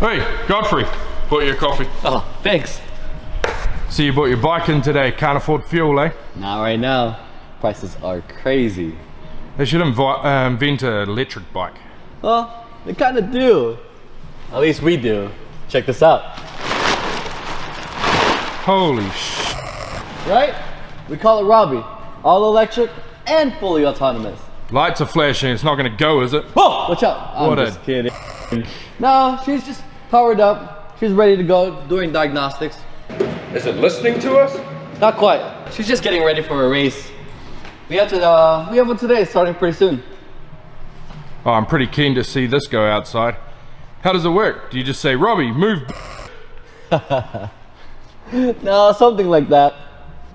Hey, Godfrey, bought you a coffee. Oh, thanks. See, you bought your bike in today. Can't afford fuel, eh? Not right now. Prices are crazy. They should invent an electric bike. Well, they kind of do. At least we do. Check this out. Holy sh! Right? We call it Robbie. All electric and fully autonomous. Lights are flashing. It's not going to go, is it? Whoa! Watch out. I'm just kidding. No, she's just powered up. She's ready to go doing diagnostics. Is it listening to us? Not quite. She's just getting ready for a race. We have one today starting pretty soon. Oh, I'm pretty keen to see this go outside. How does it work? Do you just say, Robbie, move? No, something like that.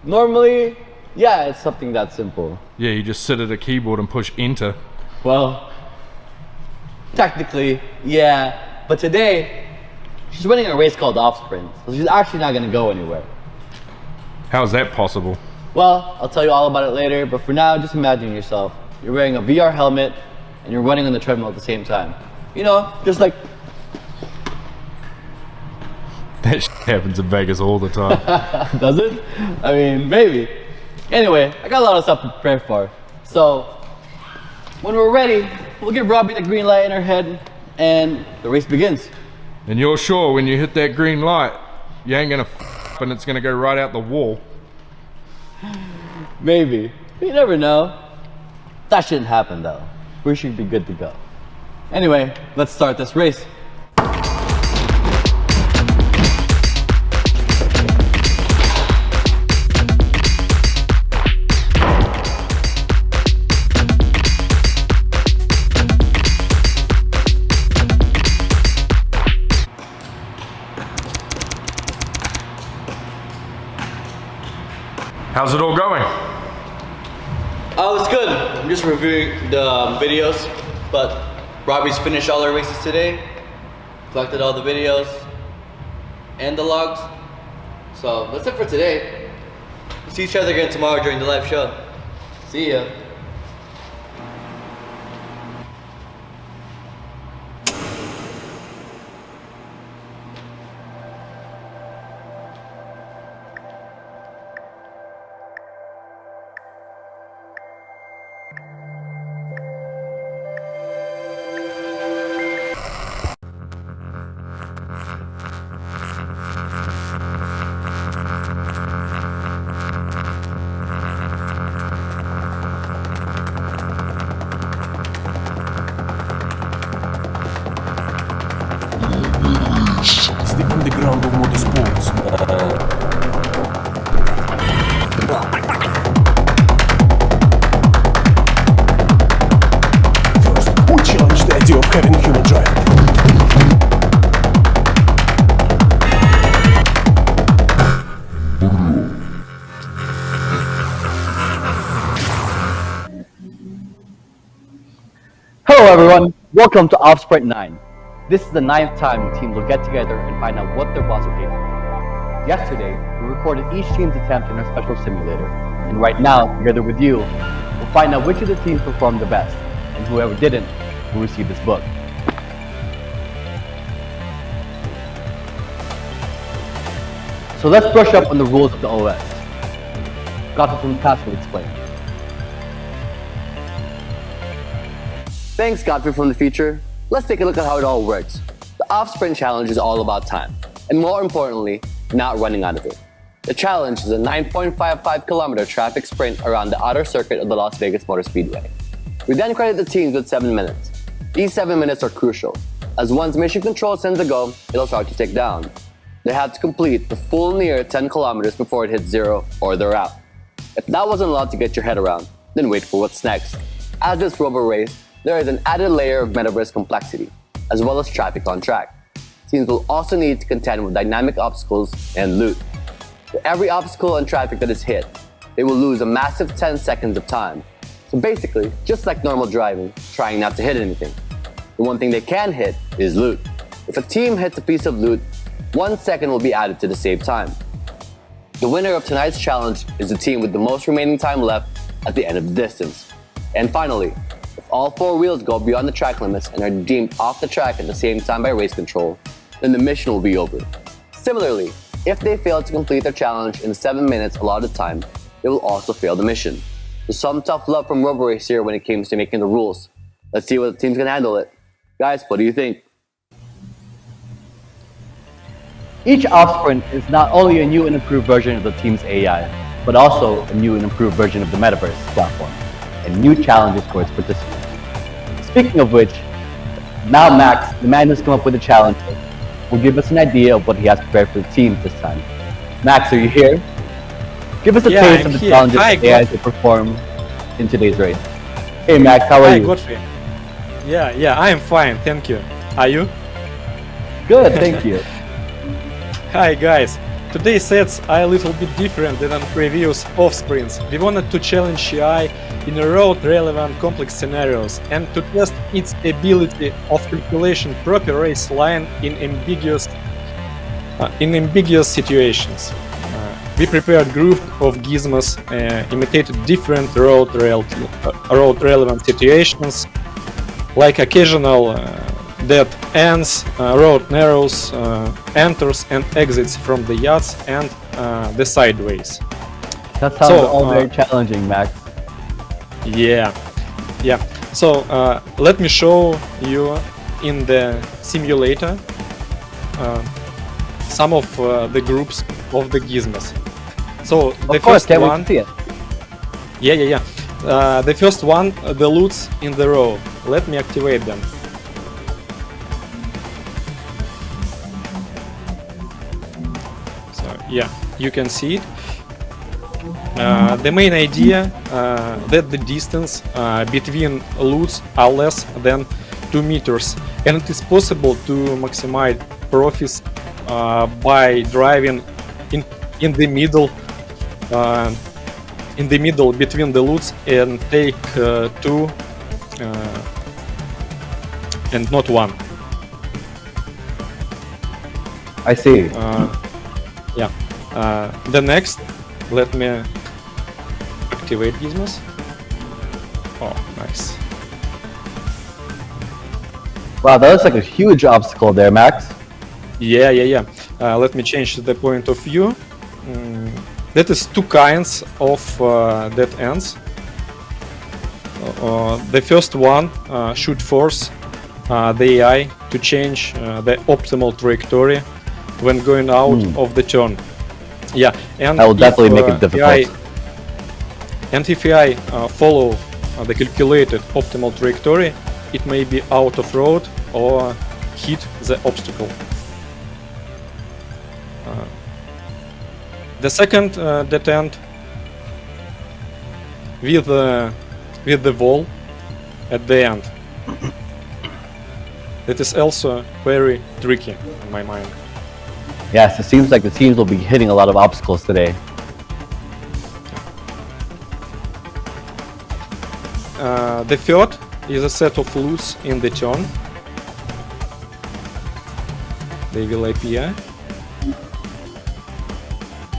Normally, yeah, it's something that simple. Yeah, you just sit at a keyboard and push enter. Well, technically, yeah. But today, she's running a race called Offsprint, so she's actually not gonna go anywhere. How is that possible? Well, I'll tell you all about it later, but for now, just imagine yourself. You're wearing a VR helmet, and you're running on the treadmill at the same time. You know, just like... That shit happens in Vegas all the time. Does it? I mean, maybe. Anyway, I got a lot of stuff to prepare for. So, when we're ready, we'll give Robbie the green light in her head, and the race begins. And you're sure when you hit that green light, you ain't gonna and it's gonna go right out the wall? Maybe. You never know. That shouldn't happen though. We should be good to go. Anyway, let's start this race. How's it all going? Oh, it's good. I'm just reviewing the videos, but Robbie's finished all our races today, collected all the videos and the logs. So that's it for today. We'll see each other again tomorrow during the live show. See ya. It's the underground of motorsports. First, who challenged the idea of having a human drive? Hello everyone, welcome to Offsprint 9. This is the 9th time the teams will get together and find out what their boss are capable of. Yesterday, we recorded each team's attempt in our special simulator, and right now, together with you, we'll find out which of the teams performed the best, and whoever didn't will receive this book. So let's brush up on the rules of the OS. Got from the past will explain. Thanks, Godfrey from the future. Let's take a look at how it all works. The Offsprint challenge is all about time, and more importantly, not running out of it. The challenge is a 9.55 kilometer traffic sprint around the outer circuit of the Las Vegas Motor Speedway. We then credit the teams with 7 minutes. These 7 minutes are crucial, as once mission control sends a go, it'll start to tick down. They have to complete the full near 10 kilometers before it hits 0 or they're out. If that wasn't allowed to get your head around, then wait for what's next. As this Roborace, there is an added layer of metaverse complexity, as well as traffic on track. Teams will also need to contend with dynamic obstacles and loot. For every obstacle and traffic that is hit, they will lose a massive 10 seconds of time. So basically, just like normal driving, trying not to hit anything. The one thing they can hit is loot. If a team hits a piece of loot, 1 second will be added to the save time. The winner of tonight's challenge is the team with the most remaining time left at the end of the distance. And finally, if all 4 wheels go beyond the track limits and are deemed off the track at the same time by race control, then the mission will be over. Similarly, if they fail to complete their challenge in the 7 minutes allotted time, they will also fail the mission. So some tough love from Roborace here when it comes to making the rules. Let's see what the teams can handle it. Guys, what do you think? Each Offsprint is not only a new and improved version of the team's AI, but also a new and improved version of the Metaverse platform, and new challenges for its participants. Speaking of which, now Max, the man who's come up with the challenge, will give us an idea of what he has prepared for the team this time. Max, are you here? Give us a taste of the challenges AI to perform in today's race. Hey Max, how are you? Godfrey. Yeah, I am fine, thank you. Are you? Good, thank you. Hi guys. Today's sets are a little bit different than previous off-sprints. We wanted to challenge AI in road-relevant complex scenarios and to test its ability of calculation proper race line in ambiguous situations. We prepared group of gizmos imitated different road-relevant situations, like occasional dead ends, road narrows, enters and exits from the yards and the sideways. That sounds all very challenging, Max. Yeah. So let me show you in the simulator some of the groups of the gizmos. So the first one. Yeah. The first one, the loots in the row. Let me activate them. So yeah, you can see it. The main idea that the distance between loots are less than 2 meters, and it is possible to maximize profits by driving in the middle between the loots and take 2 and not 1. I see. The next, let me activate gizmos. Oh, nice. Wow, that looks like a huge obstacle there, Max. Yeah. Let me change the point of view. That is 2 kinds of dead ends. The first one should force the AI to change the optimal trajectory when going out of the turn. Yeah, and that will definitely make it difficult. If AI follow the calculated optimal trajectory, it may be out of road or hit the obstacle. The second dead end with the wall at the end. That is also very tricky in my mind. Yes, it seems like the teams will be hitting a lot of obstacles today. The third is a set of loops in the turn. They will appear.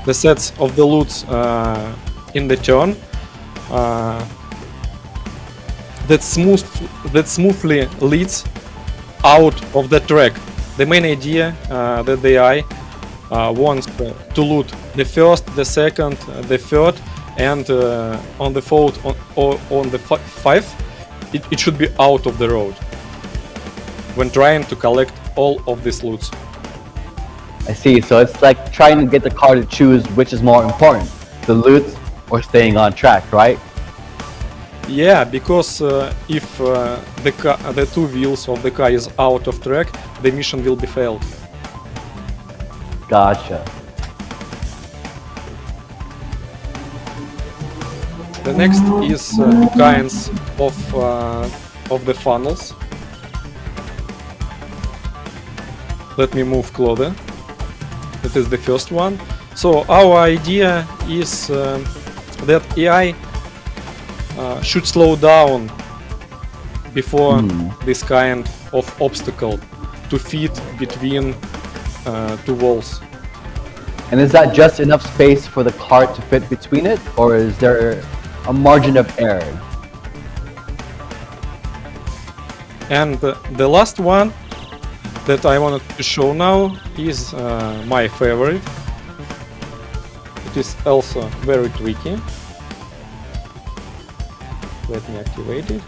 The sets of the loops in the turn that smoothly leads out of the track. The main idea that the AI wants to loot the first, the second, the third, and on the fourth or on the fifth, it should be out of the road when trying to collect all of these loots. I see, so it's like trying to get the car to choose which is more important, the loot or staying on track, right? Yeah, because if the 2 wheels of the car is out of track, the mission will be failed. Gotcha. The next is 2 kinds of the funnels. Let me move closer. That is the first one. So our idea is that AI should slow down before this kind of obstacle to fit between 2 walls. And is that just enough space for the car to fit between it, or is there a margin of error? And the last one that I wanted to show now is my favorite. It is also very tricky. Let me activate it.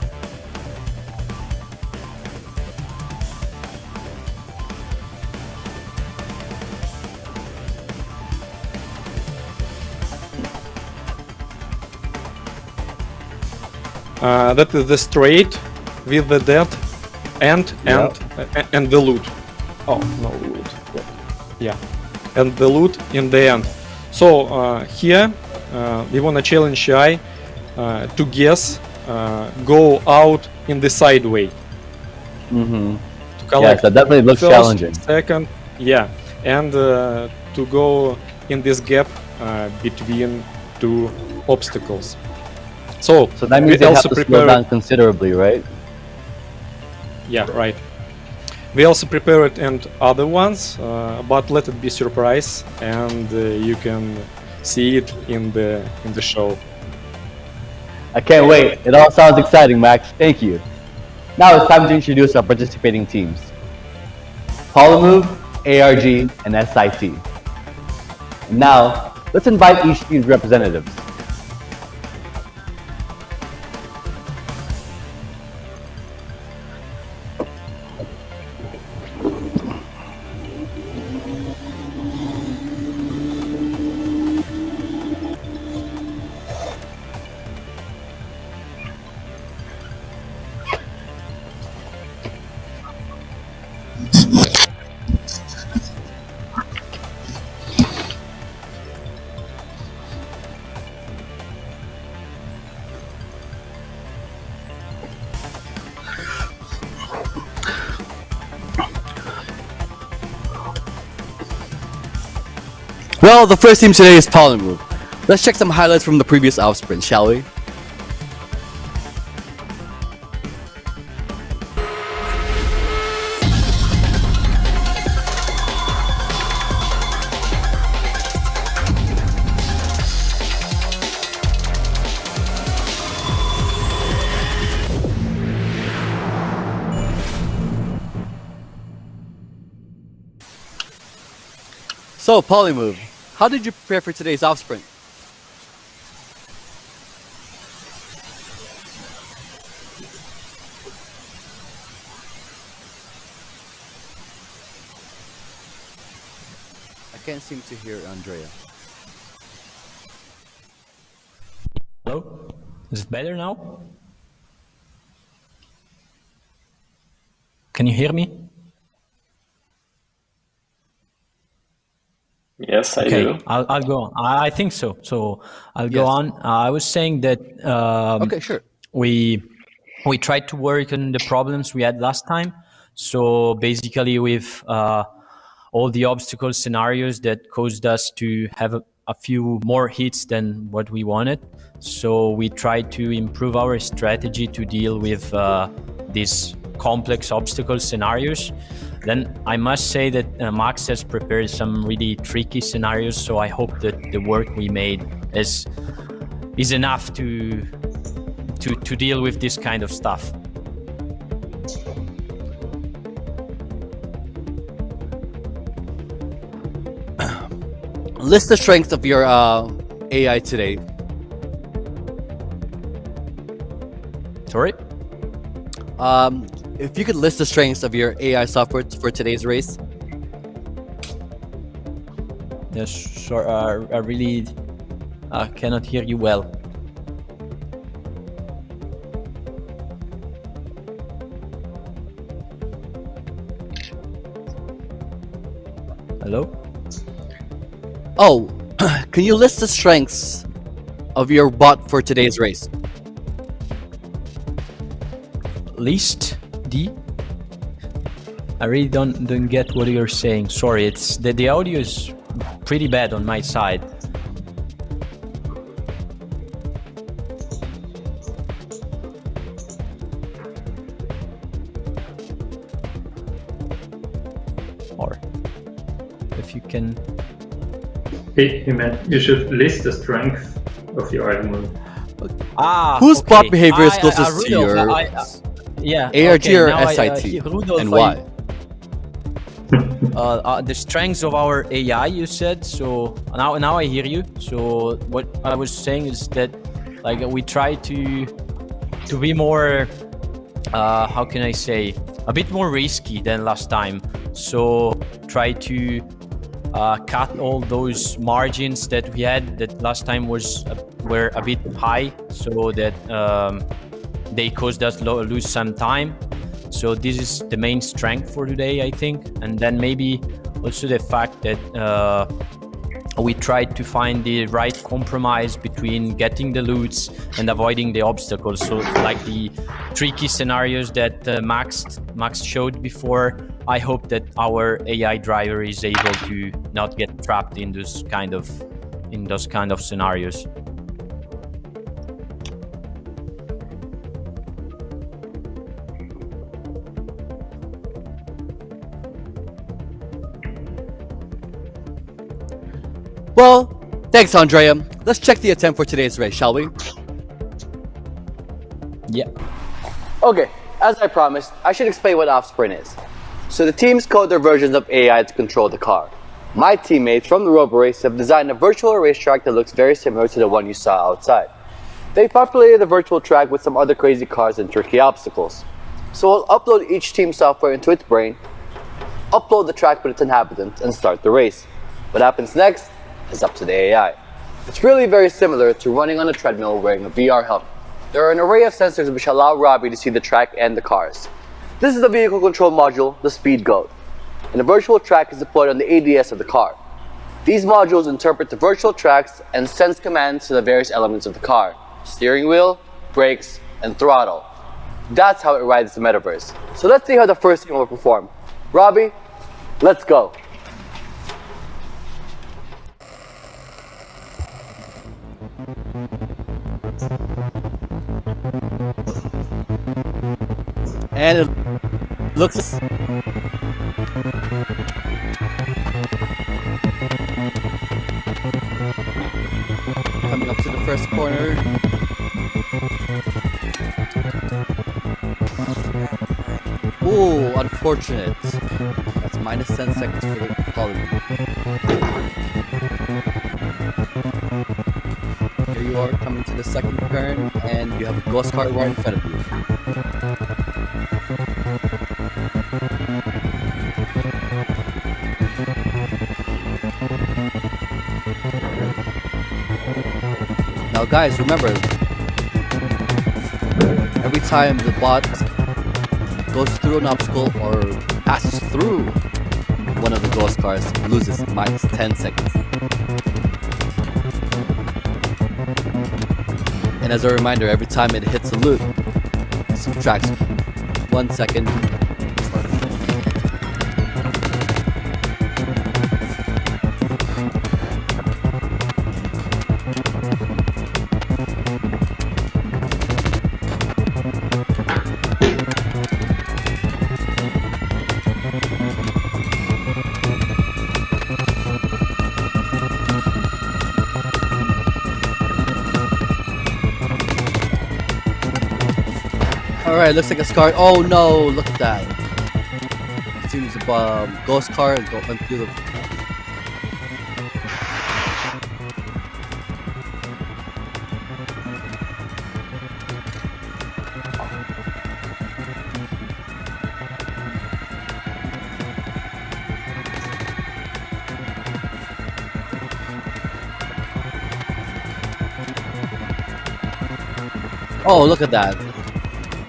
That is the straight with the dead end and the loot. Oh, no loot. Yeah, and the loot in the end. So here we wanna challenge AI to guess, go out in the side way. Mm-hmm. To Yeah, collect so that definitely looks first, challenging. second, yeah, and to go in this gap between two obstacles. So that means we they have also to slow prepared, down considerably, right? yeah, right. We also prepared and other ones, but let it be surprise, and you can see it in the show. I can't wait. It all sounds exciting, Max. Thank you. Now it's time to introduce our participating teams. Polymove, ARG, and SIT. And now, let's invite each team's representatives. Well, the first team today is Polymove. Let's check some highlights from the previous Offsprint, shall we? So, Polymove, how did you prepare for today's Offsprint? I can't seem to hear Andrea. Hello? Is it better now? Can you hear me? Yes, I Okay, do. I'll go on. I think so. So I'll go Yes. on. I was saying that Okay, sure. we tried to work on the problems we had last time. So basically, with all the obstacle scenarios that caused us to have a few more hits than what we wanted. So we tried to improve our strategy to deal with these complex obstacle scenarios. Then I must say that Max has prepared some really tricky scenarios. So I hope that the work we made is enough to deal with this kind of stuff. List the strengths of your AI today. Sorry? If you could list the strengths of your AI software for today's race. Yes, sure. I really cannot hear you well. Hello? Oh, can you list the strengths of your bot for today's race? List D? I really don't get what you're saying. Sorry, it's the audio is pretty bad on my side. Or if you can. He meant you should list the strength of your item. Whose Okay. bot behavior is closest to Rudolph, your yeah. ARG okay, or now SIT? Rudolph, And why? The strengths of our AI, you said. So now I hear you. So what I was saying is that like we try to be more how can I say, a bit more risky than last time. So try to cut all those margins that we had that last time were a bit high, so that they caused us lose some time. So this is the main strength for today, I think. And then maybe also the fact that we tried to find the right compromise between getting the loots and avoiding the obstacles. So like the tricky scenarios that Max showed before, I hope that our AI driver is able to not get trapped in those kind of scenarios. Well, thanks, Andrea. Let's check the attempt for today's race, shall we? Yeah. Okay, as I promised, I should explain what Offsprint is. So the teams code their versions of AI to control the car. My teammates from the Roborace have designed a virtual racetrack that looks very similar to the one you saw outside. They populated the virtual track with some other crazy cars and tricky obstacles. So we'll upload each team software into its brain, upload the track with its inhabitants, and start the race. What happens next is up to the AI. It's really very similar to running on a treadmill wearing a VR helmet. There are an array of sensors which allow Robbie to see the track and the cars. This is the vehicle control module, the speed goat, and the virtual track is deployed on the ADS of the car. These modules interpret the virtual tracks and sends commands to the various elements of the car: steering wheel, brakes, and throttle. That's how it rides the metaverse. So let's see how the first team will perform. Robbie, let's go. And it looks... Coming up to the first corner. Ooh, unfortunate. That's minus 10 seconds for the colony. Here you are coming to the second turn, and you have a ghost car right in front of you. Now guys, remember, every time the bot goes through an obstacle or passes through one of the ghost cars, it loses minus 10 seconds. And as a reminder, every time it hits a loop, it subtracts 1 second. Alright, looks like a scar. Oh no, look at that. Seems the ghost car is going through the... Oh, look at that.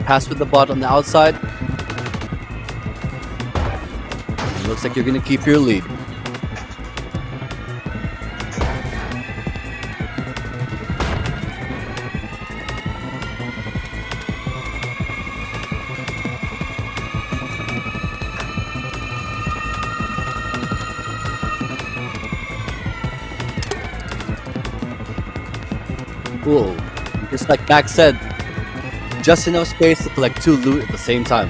Pass with the bot on the outside. It looks like you're gonna keep your lead. Cool. Just like Max said, just enough space to collect 2 loot at the same time.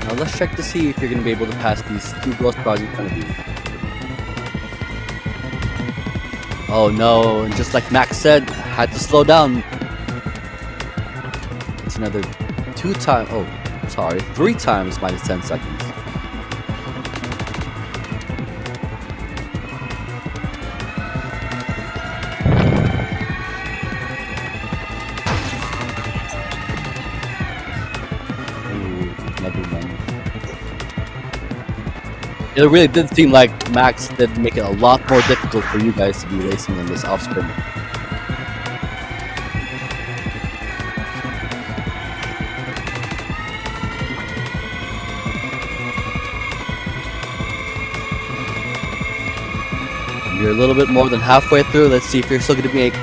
Now let's check to see if you're going to be able to pass these 2 ghost cars in front of you. Oh no, and just like Max said, had to slow down. It's another 3 times minus 10 seconds. Ooh, another one. It really did seem like Max did make it a lot more difficult for you guys to be racing in this Offsprint. You're a little bit more than halfway through. Let's see if you're still going to make.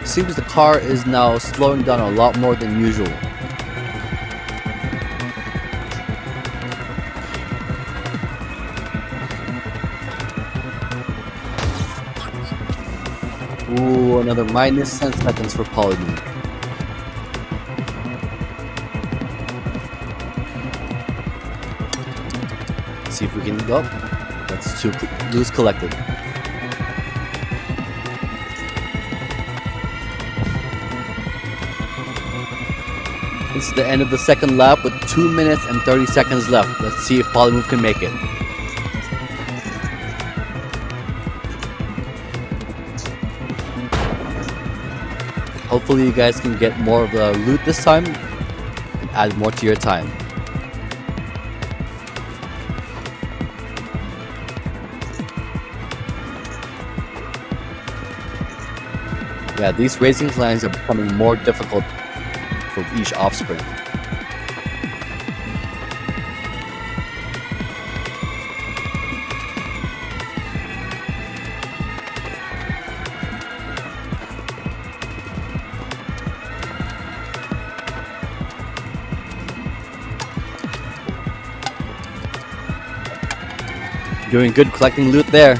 Seems the car is now slowing down a lot more than usual. Ooh, another minus 10 seconds for Polymove. See if we can go. That's 2 loose collected. This is the end of the second lap with 2 minutes and 30 seconds left. Let's see if Polymove can make it. Hopefully you guys can get more of the loot this time and add more to your time. Yeah, these racing lines are becoming more difficult for each Offsprint. Doing good collecting loot there.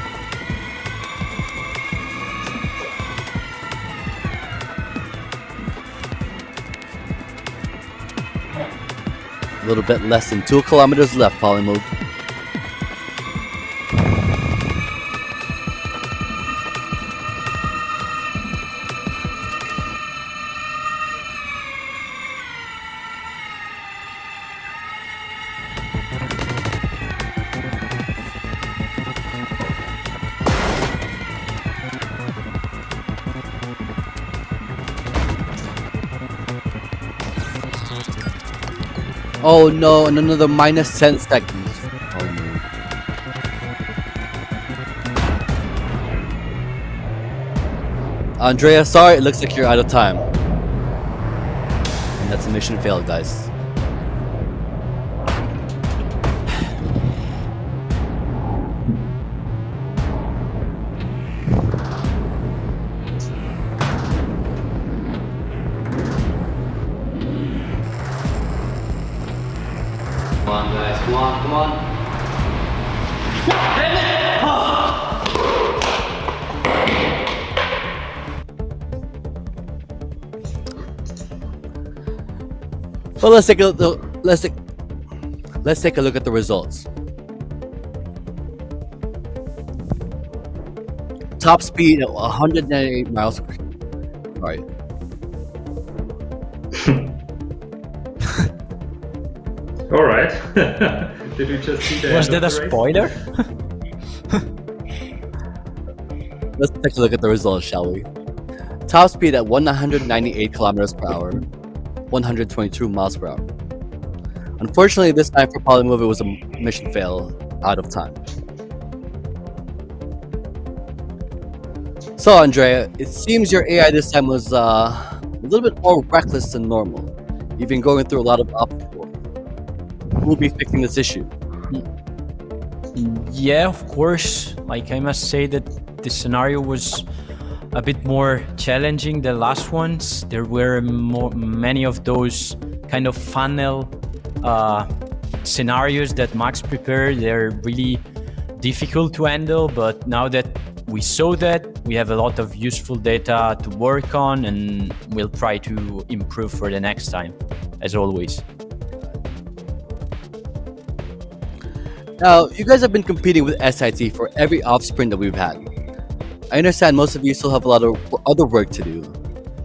A little bit less than 2 kilometers left, Polymove. Oh no, and another minus 10 seconds. Oh no. Andrea, sorry, it looks like you're out of time. And that's a mission failed, guys. Come on, guys, come on, come on. Well, let's take a look at the results. Top speed at 198 miles. Sorry. All right. Did we just see the Was end that of a the race? spoiler? Let's take a look at the results, shall we? Top speed at 198 kilometers per hour, 122 miles per hour. Unfortunately, this time for Polymove, it was a mission fail out of time. So, Andrea, it seems your AI this time was a little bit more reckless than normal. You've been going through a lot of obstacles. Who will be fixing this issue? Yeah, of course. Like, I must say that the scenario was a bit more challenging than last ones. There were many of those kind of funnel scenarios that Max prepared. They're really difficult to handle, but now that we saw that, we have a lot of useful data to work on, and we'll try to improve for the next time, as always. Now, you guys have been competing with SIT for every Offsprint that we've had. I understand most of you still have a lot of other work to do,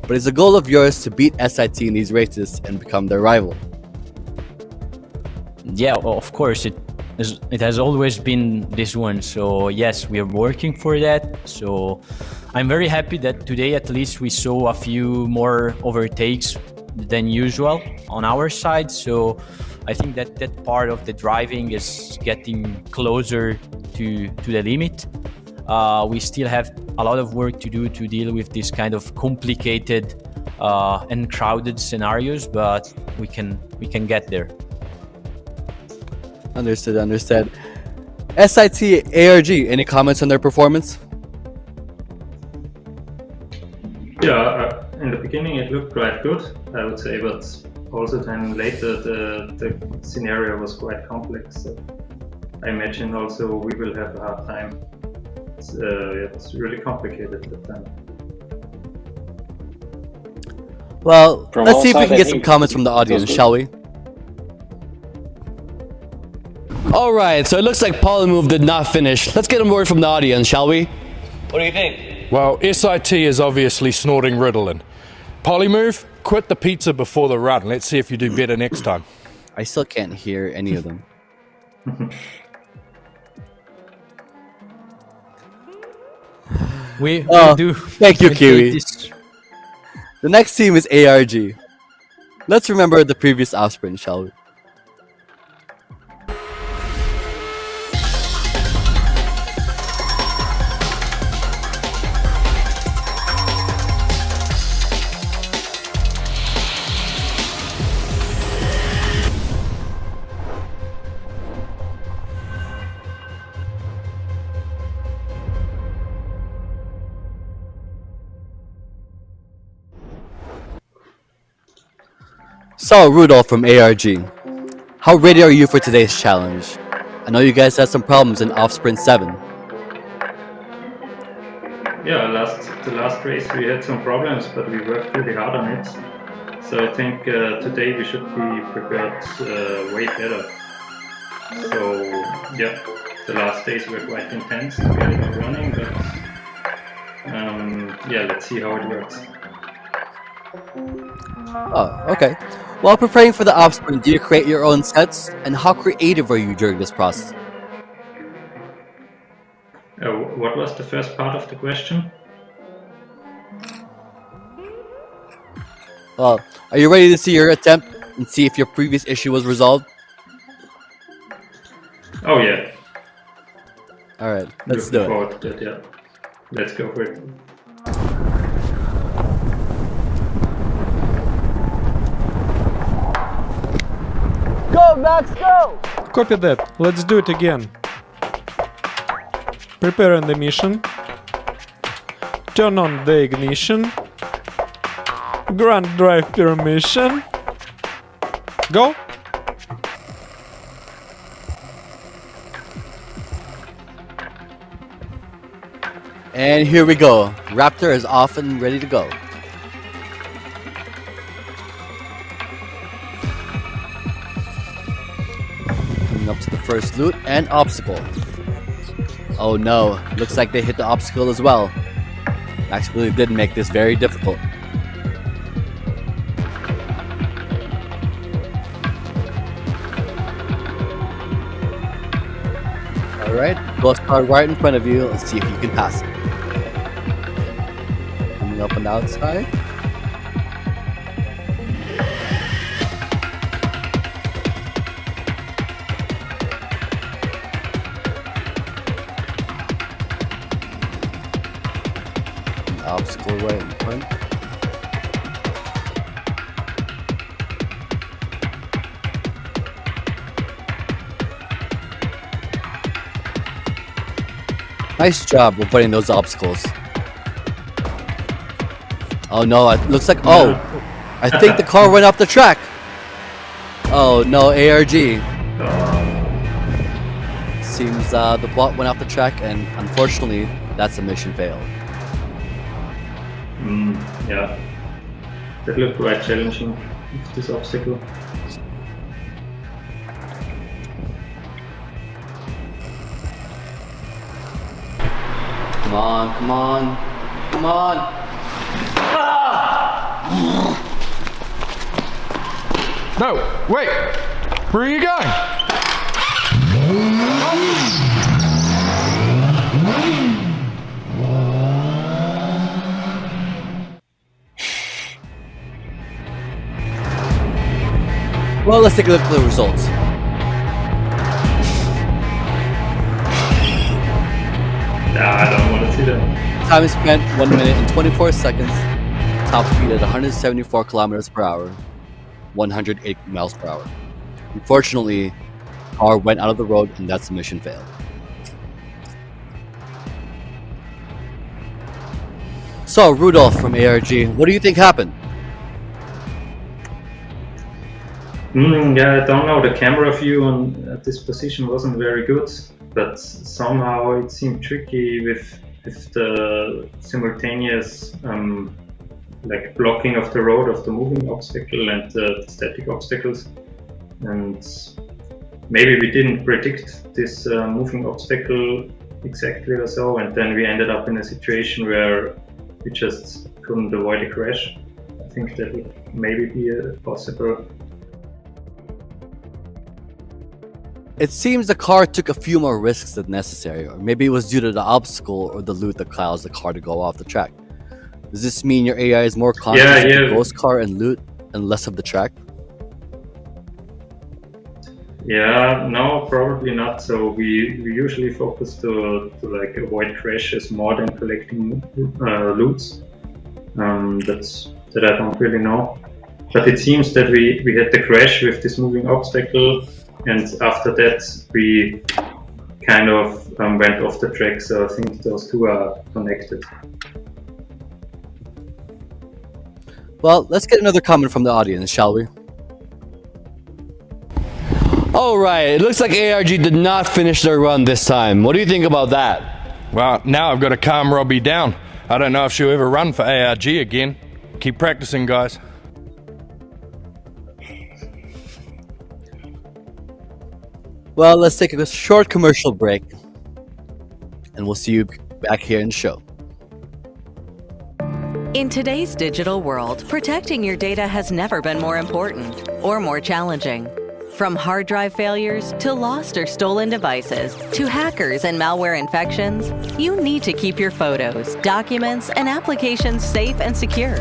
but it's a goal of yours to beat SIT in these races and become their rival. Yeah, well, of course, it has always been this one. So yes, we are working for that. So I'm very happy that today at least we saw a few more overtakes than usual on our side. So I think that that part of the driving is getting closer to the limit. We still have a lot of work to do to deal with this kind of complicated and crowded scenarios, but we can get there. Understood. SIT, ARG, any comments on their performance? Yeah, in the beginning it looked quite good, I would say, but also then later the scenario was quite complex. So I imagine also we will have a hard time. It's really complicated at the time. Well, From let's all see if we sides, can I get some think comments from the audience, shall we? Alright, so it looks like Polymove did not finish. Let's get a word from the audience, shall we? What do you think? Well, SIT is obviously snorting Ritalin. Polymove, quit the pizza before the run. Let's see if you do better next time. I still can't hear any of them. We do. Thank you, we'll Kiwi. take this- The next team is ARG. Let's remember the previous Offsprint, shall we? So, Rudolph from ARG, how ready are you for today's challenge? I know you guys had some problems in Offsprint 7. Yeah, the last race we had some problems, but we worked really hard on it. So I think today we should be prepared way better. So yeah, the last days were quite intense to get it up running, but yeah, let's see how it works. Oh, okay. While preparing for the Offsprint, do you create your own sets? And how creative are you during this process? What was the first part of the question? Well, are you ready to see your attempt and see if your previous issue was resolved? Oh yeah. Alright, let's do Looking it. forward to that, yeah. Let's go for it. Go, Max, go! Copy that. Let's do it again. Preparing the mission. Turn on the ignition. Grant drive permission. Go. And here we go. Raptor is off and ready to go. Coming up to the first loot and obstacle. Oh no, looks like they hit the obstacle as well. Actually did make this very difficult. Alright, ghost car right in front of you. Let's see if you can pass it. Coming up on the outside. Obstacle right in front. Nice job avoiding those obstacles. Oh no, it looks like, oh, I think the car went off the track. Oh no, ARG. seems the bot went off the track, and unfortunately, that submission failed. Yeah, that looked quite challenging with this obstacle. Come on, come on, come on. No, wait. Where are you going? Well, let's take a look at the results. I don't want to see that. Time spent 1 minute and 24 seconds. Top speed at 174 kilometers per hour, 108 miles per hour. Unfortunately, car went out of the road and that submission failed. So, Rudolph from ARG, what do you think happened? Yeah, I don't know. The camera view on at this position wasn't very good, but somehow it seemed tricky with the simultaneous like blocking of the road of the moving obstacle and the static obstacles. And maybe we didn't predict this moving obstacle exactly or so, and then we ended up in a situation where we just couldn't avoid a crash. I think that would maybe be possible. It seems the car took a few more risks than necessary, or maybe it was due to the obstacle or the loot that caused the car to go off the track. Does this mean your AI is more conscious of the ghost car and loot and less of the track? Yeah, no, probably not. So we usually focus to like avoid crashes more than collecting loots. That I don't really know. But it seems that we had the crash with this moving obstacle, and after that we kind of went off the track. So I think those two are connected. Well, let's get another comment from the audience, shall we? All right, it looks like ARG did not finish their run this time. What do you think about that? Well, now I've got to calm Robbie down. I don't know if she'll ever run for ARG again. Keep practicing, guys. Well, let's take a short commercial break, and we'll see you back here in the show. In today's digital world, protecting your data has never been more important or more challenging. From hard drive failures to lost or stolen devices to hackers and malware infections, you need to keep your photos, documents, and applications safe and secure.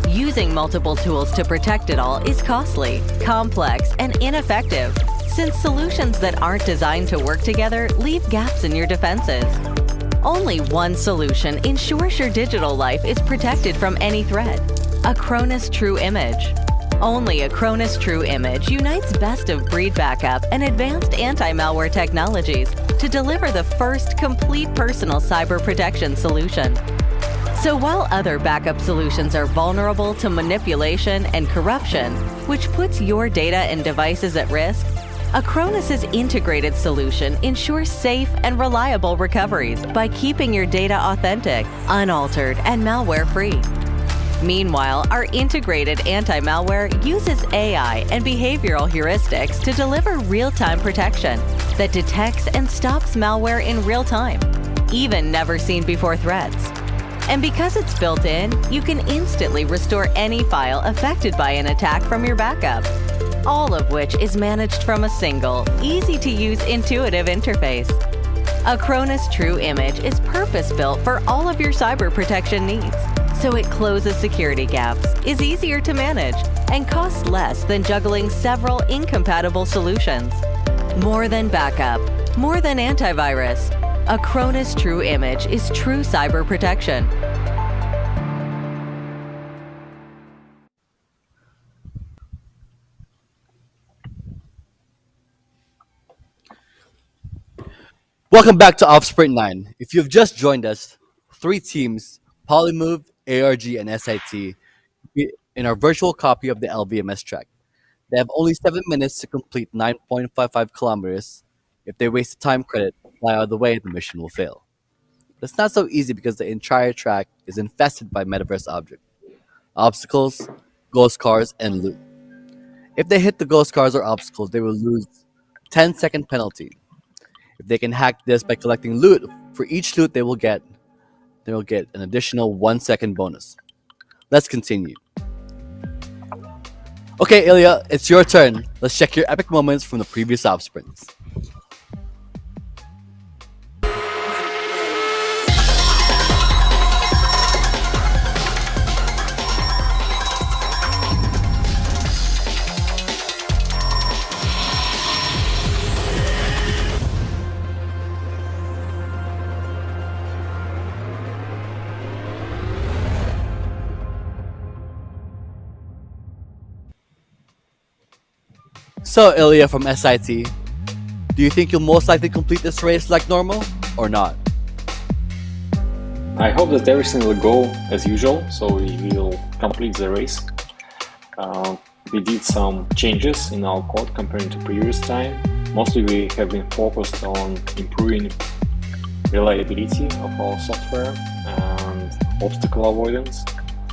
Using multiple tools to protect it all is costly, complex, and ineffective, since solutions that aren't designed to work together leave gaps in your defenses. Only one solution ensures your digital life is protected from any threat: Acronis True Image. Only Acronis True Image unites best-of-breed backup and advanced anti-malware technologies to deliver the first complete personal cyber protection solution. So while other backup solutions are vulnerable to manipulation and corruption, which puts your data and devices at risk, Acronis' integrated solution ensures safe and reliable recoveries by keeping your data authentic, unaltered, and malware-free. Meanwhile, our integrated anti-malware uses AI and behavioral heuristics to deliver real-time protection that detects and stops malware in real time, even never-seen-before threats. And because it's built in, you can instantly restore any file affected by an attack from your backup, all of which is managed from a single, easy-to-use intuitive interface. Acronis True Image is purpose-built for all of your cyber protection needs, so it closes security gaps, is easier to manage, and costs less than juggling several incompatible solutions. More than backup, more than antivirus, Acronis True Image is true cyber protection. Welcome back to Offsprint 9. If you've just joined us, 3 teams, Polymove, ARG, and SIT, in our virtual copy of the LVMS track. They have only 7 minutes to complete 9.55 kilometers. If they waste a time credit, fly out of the way, the mission will fail. That's not so easy because the entire track is infested by metaverse objects, obstacles, ghost cars, and loot. If they hit the ghost cars or obstacles, they will lose 10-second penalty. If they can hack this by collecting loot, for each loot they will get an additional 1-second bonus. Let's continue. Okay, Ilya, it's your turn. Let's check your epic moments from the previous Offsprints. So, Ilya from SIT, do you think you'll most likely complete this race like normal, or not? I hope that everything will go as usual, so we will complete the race. We did some changes in our code comparing to previous time. Mostly we have been focused on improving reliability of our software and obstacle avoidance.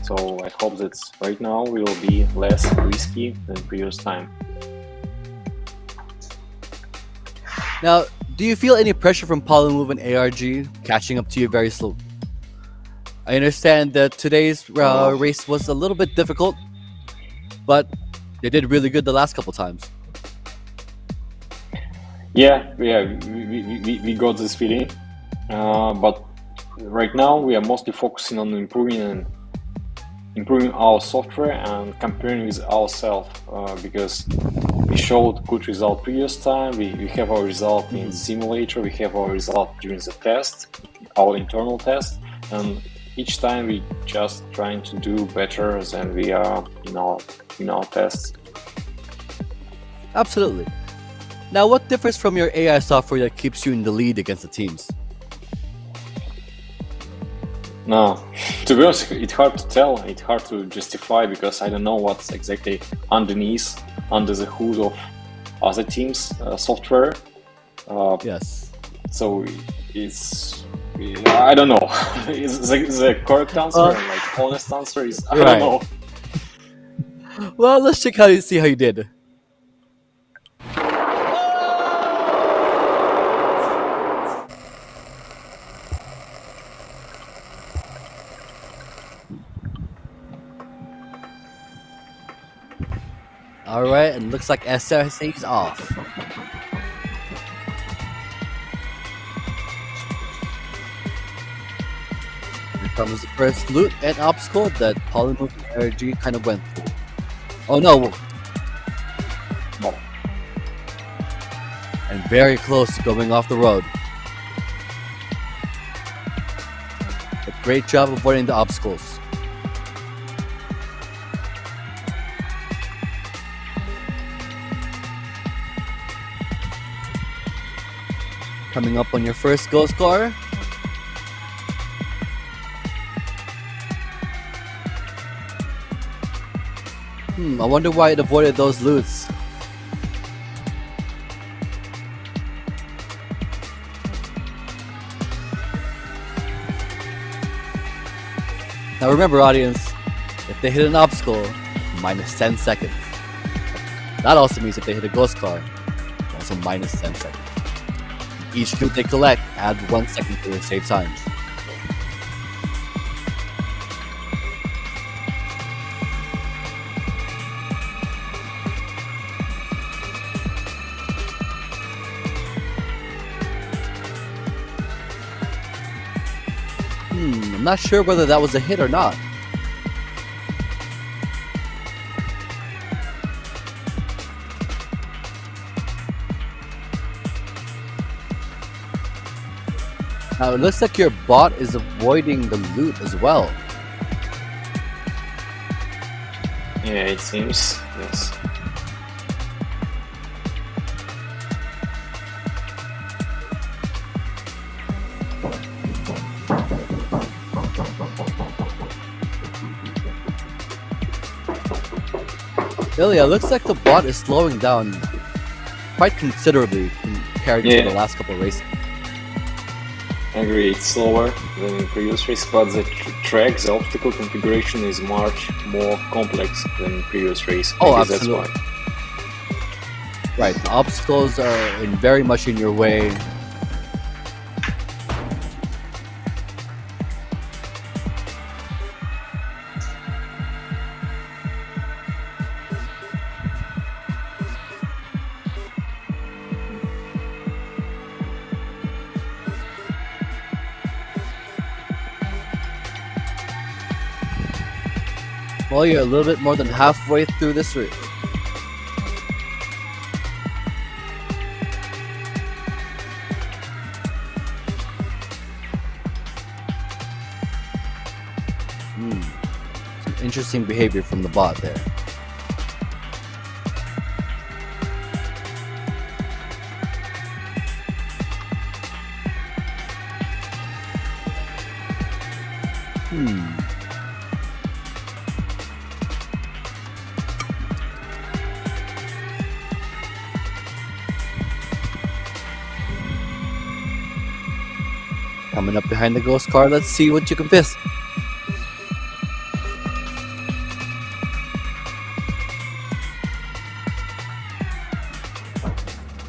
So I hope that right now we will be less risky than previous time. Now, do you feel any pressure from Polymove and ARG catching up to you very slow? I understand that today's race was a little bit difficult, but they did really good the last couple times. Yeah, we got this feeling, but right now we are mostly focusing on improving our software and comparing with ourselves, because we showed good result previous time. We have our result in simulator. We have our result during the test, our internal test, and each time we just trying to do better than we are in our tests. Absolutely. Now, what differs from your AI software that keeps you in the lead against the teams? No, to be honest, it's hard to tell. It's hard to justify because I don't know what's exactly underneath, under the hood of other teams' software. Yes. So I don't know. Is the correct answer, like honest answer is I don't know. Well, let's see how you did. Alright, and looks like SRC's off. Here comes the first loot and obstacle that Polymove and ARG kind of went through. Oh no! And very close to going off the road. A great job avoiding the obstacles. Coming up on your first ghost car. I wonder why it avoided those loots. Now remember, audience, if they hit an obstacle, minus 10 seconds. That also means if they hit a ghost car, also minus 10 seconds. Each loot they collect adds 1 second to their save times. I'm not sure whether that was a hit or not. Now it looks like your bot is avoiding the loot as well. Yeah, it seems, yes. Ilya, looks like the bot is slowing down quite considerably compared to the last couple of races. I agree, it's slower than in previous races, but the track, the obstacle configuration is much more complex than in previous race. Oh, I guess absolutely. That's why. Right, the obstacles are very much in your way. Well, you're a little bit more than halfway through this race. Some interesting behavior from the bot there. Coming up behind the ghost car, let's see what you can miss.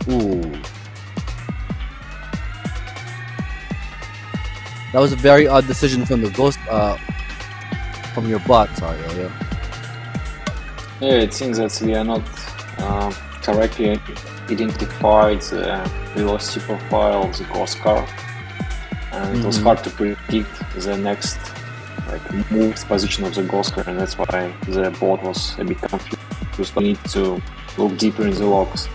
Ooh. That was a very odd decision from the ghost, from your bot, sorry, Elio. Yeah, it seems that we are not correctly identified the velocity profile of the ghost car. And it was hard to predict the next moved position of the ghost car, and that's why the bot was a bit confused. We need to look deeper in the logs.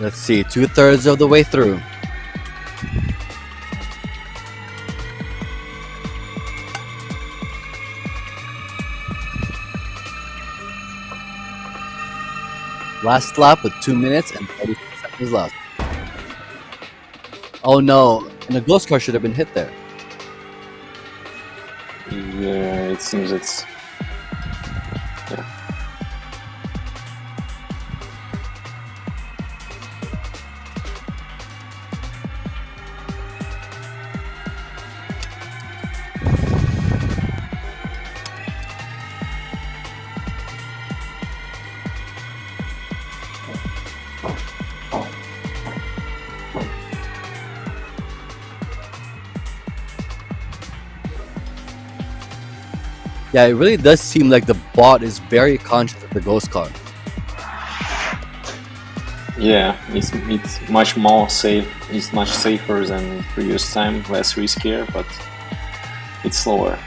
Let's see, 2/3 of the way through. Last lap with 2 minutes and 30 seconds left. Oh no, and the ghost car should have been hit there. Yeah, it seems it's... Yeah. Yeah, it really does seem like the bot is very conscious of the ghost car. Yeah, it's much more safe. It's much safer than previous time, less riskier, but it's slower.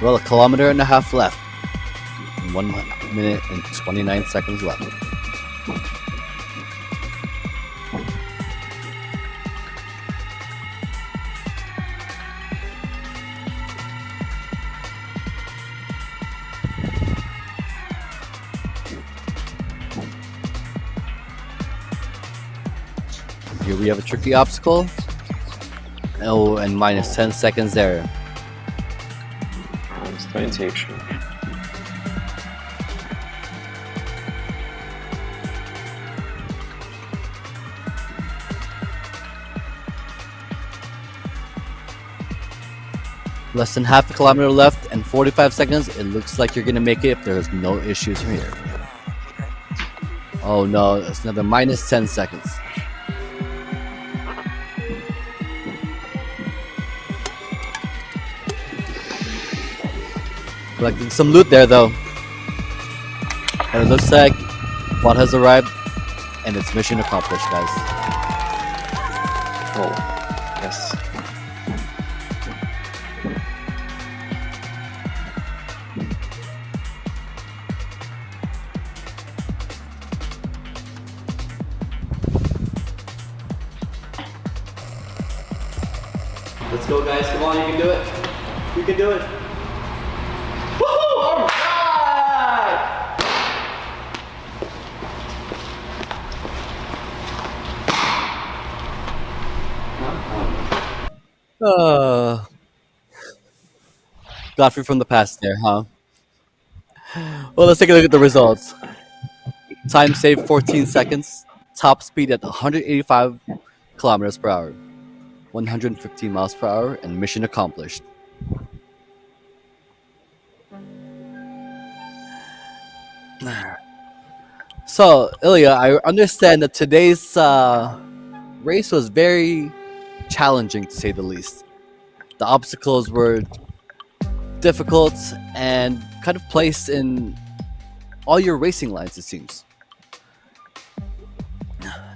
Well, 1.5 kilometers left. 1 minute and 29 seconds left. Here we have a tricky obstacle. Oh, and minus 10 seconds there. It's 20 actually. Less than 0.5 kilometer left and 45 seconds. It looks like you're gonna make it if there's no issues from here. Oh no, it's another minus 10 seconds. Collecting some loot there though. And it looks like bot has arrived and it's mission accomplished, guys. Oh, yes. Let's go, guys. Come on, you can do it. You can do it. Woohoo! All right! Uh, Godfrey from the past there, huh? Well, let's take a look at the results. Time saved 14 seconds. Top speed at 185 kilometers per hour. 115 miles per hour, and mission accomplished. So, Ilya, I understand that today's race was very challenging, to say the least. The obstacles were difficult and kind of placed in all your racing lines, it seems.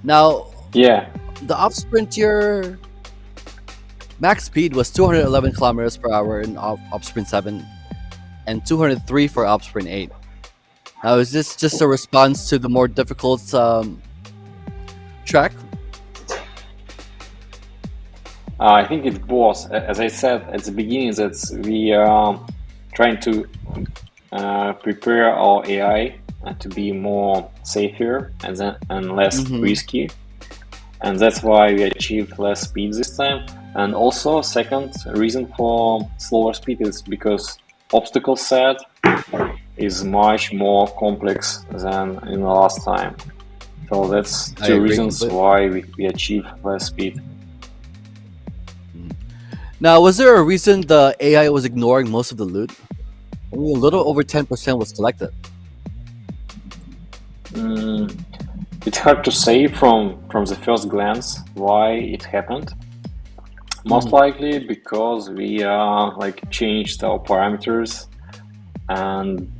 Now, Yeah, the Offsprint, your max speed was 211 kilometers per hour in Offsprint 7 and 203 for Offsprint 8. Now, is this just a response to the more difficult track? I think it was. As I said at the beginning, that we are trying to prepare our AI to be more safer and less risky, and that's why we achieved less speed this time. And also, second reason for slower speed is because obstacle set is much more complex than in the last time. So that's I two agree reasons completely. why we achieve less speed. Now, was there a reason the AI was ignoring most of the loot? Only a little over 10% was collected. It's hard to say from the first glance why it happened. Most likely because we changed our parameters and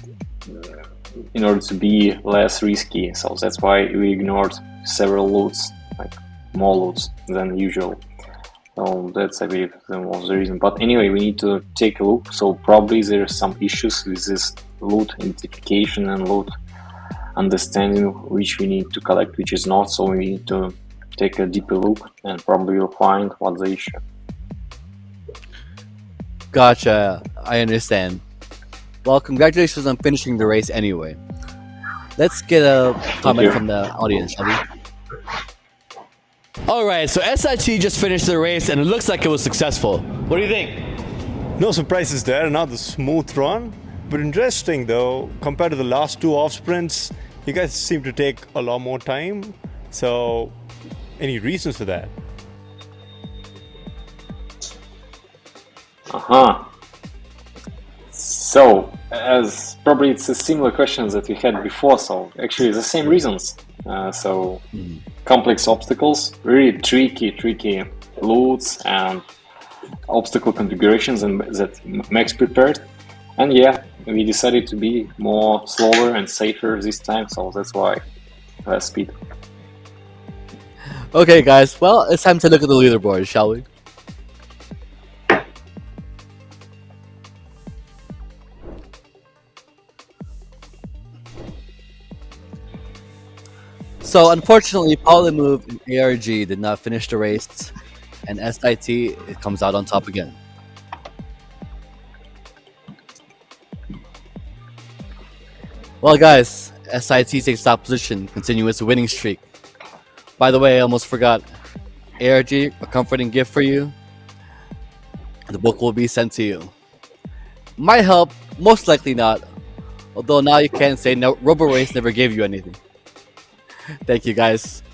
in order to be less risky. So that's why we ignored several loots, like more loots than usual. So that's, I believe, was the reason. But anyway, we need to take a look. So probably there are some issues with this loot identification and loot understanding, which we need to collect, which is not. So we need to take a deeper look and probably will find what's the issue. Gotcha, I understand. Well, congratulations on finishing the race anyway. Let's get a comment you. from the audience, shall we? Alright, so SIT just finished the race and it looks like it was successful. What do you think? No surprises there, another smooth run. But interesting though, compared to the last two off sprints, you guys seem to take a lot more time. So, any reasons for that? So, as probably it's a similar questions that we had before. So actually the same reasons. Complex obstacles, really tricky loots and obstacle configurations and that Max prepared. And yeah, we decided to be more slower and safer this time. So that's why less speed. Okay, guys. Well, it's time to look at the leaderboard, shall we? So, unfortunately, Polymove and ARG did not finish the race, and SIT it comes out on top again. Well, guys, SIT takes top position, continue its winning streak. By the way, I almost forgot. ARG, a comforting gift for you. The book will be sent to you. Might help, most likely not. Although now you can't say no, Roborace never gave you anything. Thank you, guys.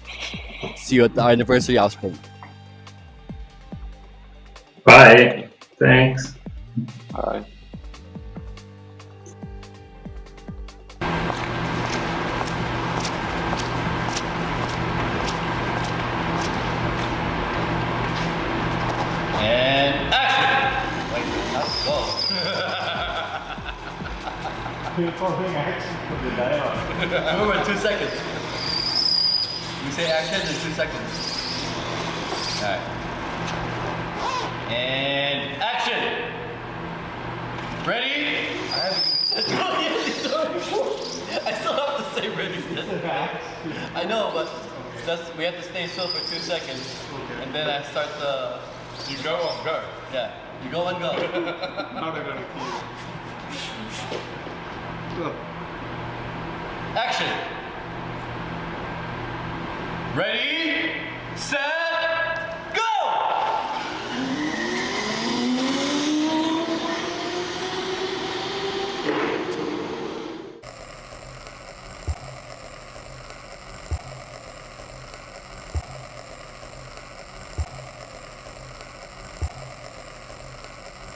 See you at the anniversary Offsprint. Bye. Thanks. Alright. And action! Wait, not go. Remember, 2 seconds. We say action in 2 seconds. Alright. And action! Ready? I still have to say ready. I know, but we have to stay still for 2 seconds. And then I start the... You go on go. Yeah, you go and go. Now they're gonna kill you. Action! Ready, set,